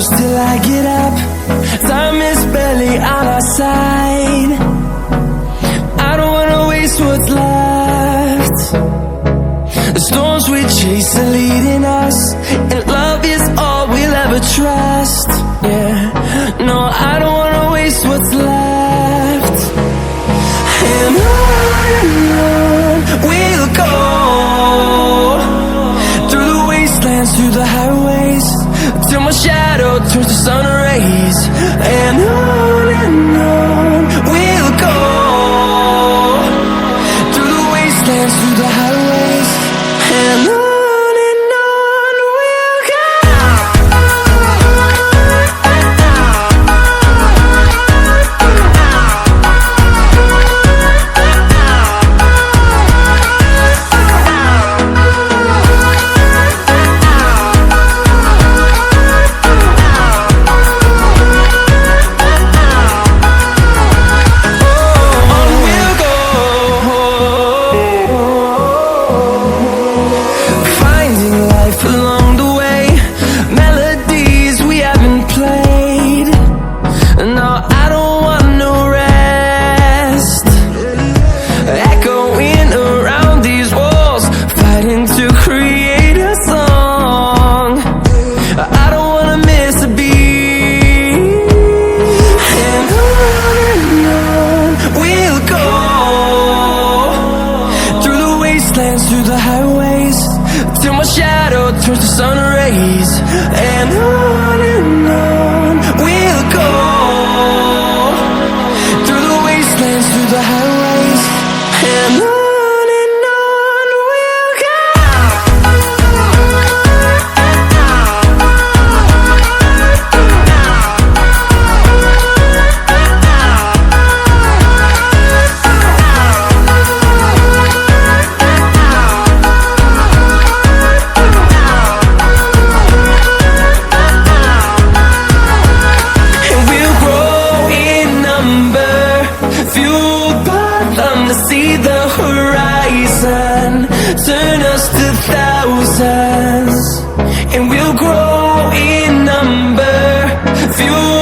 push till I get up. Time is barely on our side. I don't wanna waste what's left. The storms we chase are leading us, and love is all we'll ever trust. Yeah, no, I don't wanna waste what's left. And on we'll go, through the wastelands, through the highways, till my shadow turns to sun rays. And on we'll go, through the wastelands, through the highways, and on we'll go. Through the highways, till my shadow turns to sun rays. And on we'll go, through the wastelands, through the highways, and on we'll go. See the horizon turn us to thousands, and we'll grow in number, fuel